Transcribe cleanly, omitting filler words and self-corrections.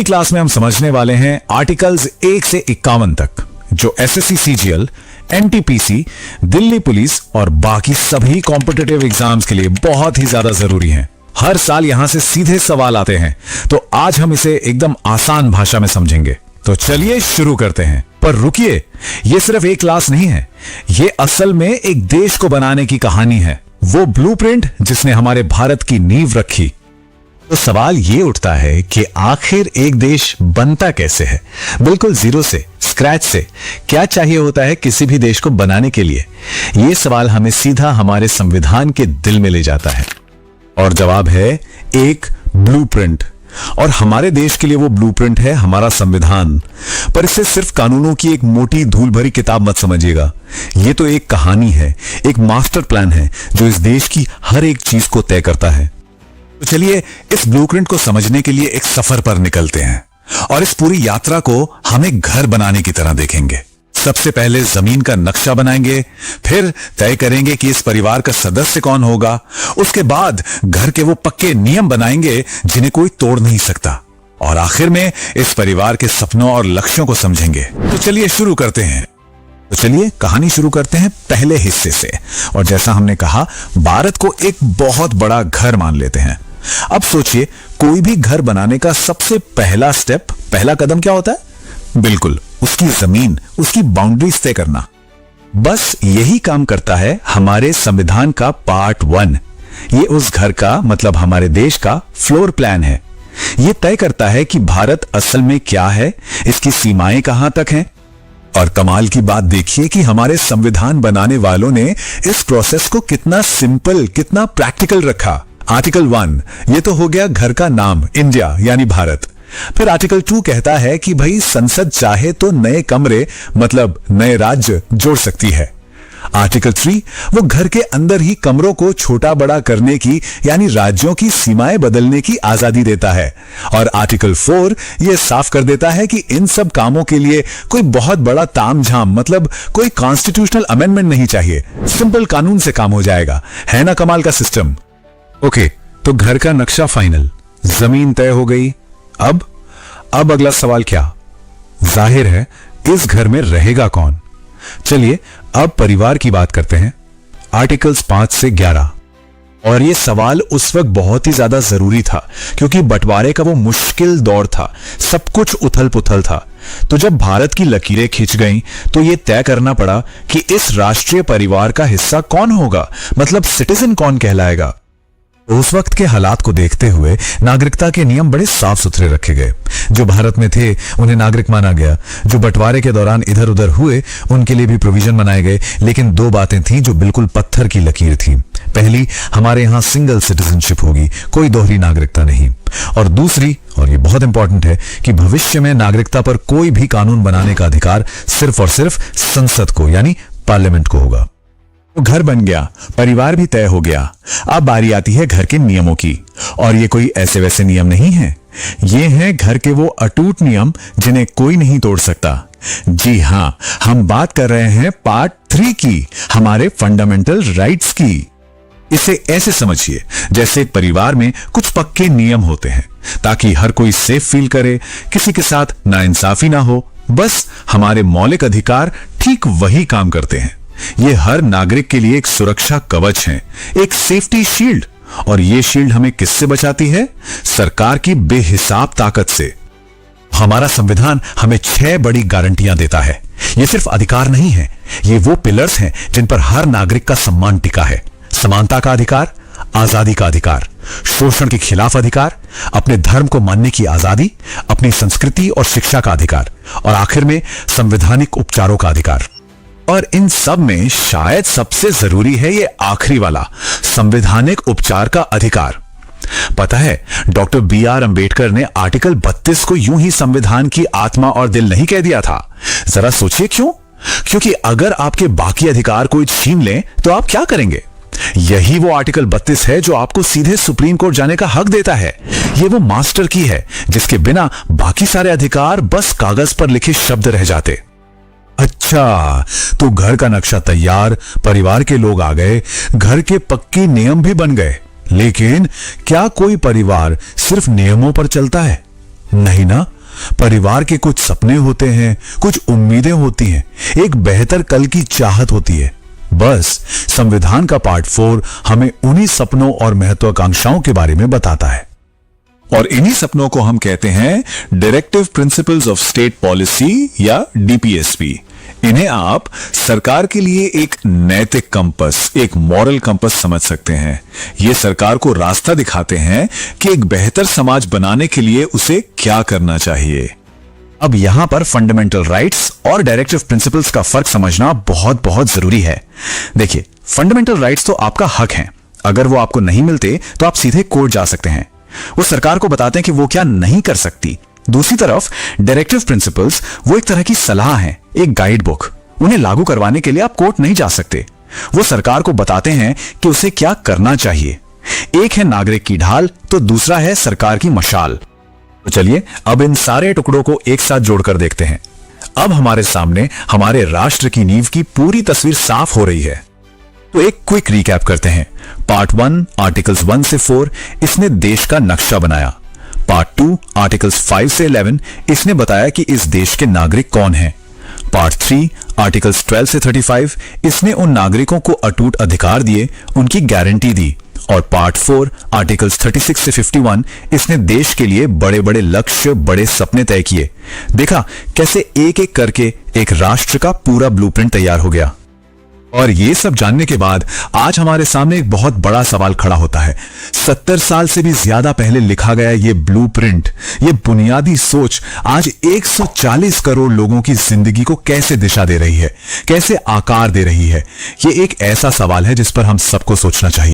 Class में हम समझने वाले हैं आर्टिकल्स 1 से 51 तक, जो SSC CGL, NTPC, Delhi police और बाकी सभी कॉम्पिटिटिव एग्जाम्स के लिए बहुत ही ज्यादा जरूरी हैं। हर साल यहां से सीधे सवाल आते हैं, तो आज हम इसे एकदम आसान भाषा में समझेंगे। तो चलिए शुरू करते हैं। पर रुकिए, ये सिर्फ एक क्लास नहीं है, ये असल में एक देश को बनाने की कहानी है, वो ब्लूप्रिंट जिसने हमारे भारत की नींव रखी। तो सवाल ये उठता है कि आखिर एक देश बनता कैसे है, बिल्कुल जीरो से, स्क्रैच से। क्या चाहिए होता है किसी भी देश को बनाने के लिए? ये सवाल हमें सीधा हमारे संविधान के दिल में ले जाता है और जवाब है एक ब्लूप्रिंट। और हमारे देश के लिए वो ब्लूप्रिंट है हमारा संविधान। पर इसे सिर्फ कानूनों की एक मोटी धूल भरी किताब मत समझिएगा, ये तो एक कहानी है, एक मास्टर प्लान है जो इस देश की हर एक चीज को तय करता है। तो चलिए इस ब्लूप्रिंट को समझने के लिए एक सफर पर निकलते हैं और इस पूरी यात्रा को हम एक घर बनाने की तरह देखेंगे। सबसे पहले जमीन का नक्शा बनाएंगे, फिर तय करेंगे कि इस परिवार का सदस्य कौन होगा, उसके बाद घर के वो पक्के नियम बनाएंगे जिन्हें कोई तोड़ नहीं सकता, और आखिर में इस परिवार के सपनों और लक्ष्यों को समझेंगे। तो चलिए शुरू करते हैं। तो चलिए कहानी शुरू करते हैं पहले हिस्से से। और जैसा हमने कहा, भारत को एक बहुत बड़ा घर मान लेते हैं। अब सोचिए, कोई भी घर बनाने का सबसे पहला स्टेप, पहला कदम क्या होता है? बिल्कुल, उसकी जमीन, उसकी बाउंड्रीज तय करना। बस यही काम करता है हमारे संविधान का पार्ट 1। ये उस घर का, मतलब हमारे देश का फ्लोर प्लान है। ये तय करता है कि भारत असल में क्या है, इसकी सीमाएं कहां तक हैं। और कमाल की बात देखिए कि हमारे संविधान बनाने वालों ने इस प्रोसेस को कितना सिंपल, कितना प्रैक्टिकल रखा। आर्टिकल 1, ये तो हो गया घर का नाम, इंडिया यानी भारत। फिर आर्टिकल 2 कहता है कि भाई संसद चाहे तो नए कमरे, मतलब नए राज्य जोड़ सकती है। आर्टिकल 3 वो घर के अंदर ही कमरों को छोटा बड़ा करने की, यानी राज्यों की सीमाएं बदलने की आजादी देता है। और आर्टिकल 4 ये साफ कर देता है कि इन सब कामों के लिए कोई बहुत बड़ा तामझाम, मतलब कोई कॉन्स्टिट्यूशनल अमेंडमेंट नहीं चाहिए, सिंपल कानून से काम हो जाएगा। है ना कमाल का सिस्टम? ओके, तो घर का नक्शा फाइनल, जमीन तय हो गई। अब अगला सवाल क्या? जाहिर है इस घर में रहेगा कौन? चलिए अब परिवार की बात करते हैं, आर्टिकल्स 5 से 11। और ये सवाल उस वक्त बहुत ही ज्यादा जरूरी था, क्योंकि बंटवारे का वो मुश्किल दौर था, सब कुछ उथल पुथल था। तो जब भारत की लकीरें खिंच गईं, तो ये तय करना पड़ा कि इस राष्ट्रीय परिवार का हिस्सा कौन होगा, मतलब सिटीजन कौन कहलाएगा। उस वक्त के हालात को देखते हुए नागरिकता के नियम बड़े साफ सुथरे रखे गए। जो भारत में थे उन्हें नागरिक माना गया, जो बंटवारे के दौरान इधर उधर हुए उनके लिए भी प्रोविजन बनाए गए। लेकिन 2 बातें थीं जो बिल्कुल पत्थर की लकीर थी। पहली, हमारे यहां सिंगल सिटीजनशिप होगी, कोई दोहरी नागरिकता नहीं। और दूसरी, और ये बहुत इंपॉर्टेंट है, कि भविष्य में नागरिकता पर कोई भी कानून बनाने का अधिकार सिर्फ और सिर्फ संसद को, यानी पार्लियामेंट को होगा। घर बन गया, परिवार भी तय हो गया। अब बारी आती है घर के नियमों की। और ये कोई ऐसे वैसे नियम नहीं है, ये हैं घर के वो अटूट नियम जिन्हें कोई नहीं तोड़ सकता। जी हां, हम बात कर रहे हैं पार्ट 3 की, हमारे फंडामेंटल राइट्स की। इसे ऐसे समझिए जैसे एक परिवार में कुछ पक्के नियम होते हैं, ताकि हर कोई सेफ फील करे, किसी के साथ नाइंसाफी ना हो। बस हमारे मौलिक अधिकार ठीक वही काम करते हैं। ये हर नागरिक के लिए एक सुरक्षा कवच है, एक सेफ्टी शील्ड। और ये शील्ड हमें किससे बचाती है? सरकार की बेहिसाब ताकत से। हमारा संविधान हमें 6 बड़ी गारंटियां देता है। ये सिर्फ अधिकार नहीं है, ये वो पिलर्स हैं जिन पर हर नागरिक का सम्मान टिका है। समानता का अधिकार, आजादी का अधिकार, शोषण के खिलाफ अधिकार, अपने धर्म को मानने की आजादी, अपनी संस्कृति और शिक्षा का अधिकार, और आखिर में संवैधानिक उपचारों का अधिकार। और इन सब में शायद सबसे जरूरी है ये आखिरी वाला, संवैधानिक उपचार का अधिकार। पता है, डॉक्टर BR अंबेडकर ने आर्टिकल 32 को यूं ही संविधान की आत्मा और दिल नहीं कह दिया था। जरा सोचिए क्यों? क्योंकि अगर आपके बाकी अधिकार कोई छीन ले तो आप क्या करेंगे? यही वो आर्टिकल 32 है जो आपको सीधे सुप्रीम कोर्ट जाने का हक देता है। ये वो मास्टर की है जिसके बिना बाकी सारे अधिकार बस कागज पर लिखे शब्द रह जाते। अच्छा, तो घर का नक्शा तैयार, परिवार के लोग आ गए, घर के पक्के नियम भी बन गए। लेकिन क्या कोई परिवार सिर्फ नियमों पर चलता है? नहीं ना, परिवार के कुछ सपने होते हैं, कुछ उम्मीदें होती हैं, एक बेहतर कल की चाहत होती है। बस संविधान का पार्ट 4 हमें उन्हीं सपनों और महत्वाकांक्षाओं के बारे में बताता है। और इन्हीं सपनों को हम कहते हैं directive principles of state policy या डीपीएसपी। इन्हें आप सरकार के लिए एक नैतिक कंपस, एक मॉरल कंपस समझ सकते हैं। ये सरकार को रास्ता दिखाते हैं कि एक बेहतर समाज बनाने के लिए उसे क्या करना चाहिए। अब यहां पर फंडामेंटल राइट्स और डायरेक्टिव प्रिंसिपल्स का फर्क समझना बहुत बहुत जरूरी है। देखिए, फंडामेंटल राइट्स तो आपका हक है, अगर वो आपको नहीं मिलते तो आप सीधे कोर्ट जा सकते हैं। वो सरकार को बताते हैं कि वो क्या नहीं कर सकती। दूसरी तरफ डायरेक्टिव प्रिंसिपल्स वो एक तरह की सलाह है, एक गाइड बुक। उन्हें लागू करवाने के लिए आप कोर्ट नहीं जा सकते। वो सरकार को बताते हैं कि उसे क्या करना चाहिए। एक है नागरिक की ढाल तो दूसरा है सरकार की मशाल। तो चलिए अब इन सारे टुकड़ों को एक साथ जोड़कर देखते हैं। अब हमारे सामने हमारे राष्ट्र की नींव की पूरी तस्वीर साफ हो रही है। तो एक क्विक रिकैप करते हैं। पार्ट 1 आर्टिकल्स 1 से 4 इसने देश का नक्शा बनाया। पार्ट 2 आर्टिकल्स 5 से 11 इसने बताया कि इस देश के नागरिक कौन हैं। पार्ट 3 आर्टिकल्स 12 से 35 इसने उन नागरिकों को अटूट अधिकार दिए, उनकी गारंटी दी। और पार्ट 4 आर्टिकल्स 36 से 51 इसने देश के लिए बड़े बड़े लक्ष्य, बड़े सपने तय किए। देखा कैसे एक एक करके एक राष्ट्र का पूरा ब्लूप्रिंट तैयार हो गया। और ये सब जानने के बाद आज हमारे सामने एक बहुत बड़ा सवाल खड़ा होता है। 70 साल से भी ज्यादा पहले लिखा गया ये ब्लूप्रिंट, ये बुनियादी सोच आज 140 करोड़ लोगों की जिंदगी को कैसे दिशा दे रही है, कैसे आकार दे रही है? ये एक ऐसा सवाल है जिस पर हम सबको सोचना चाहिए।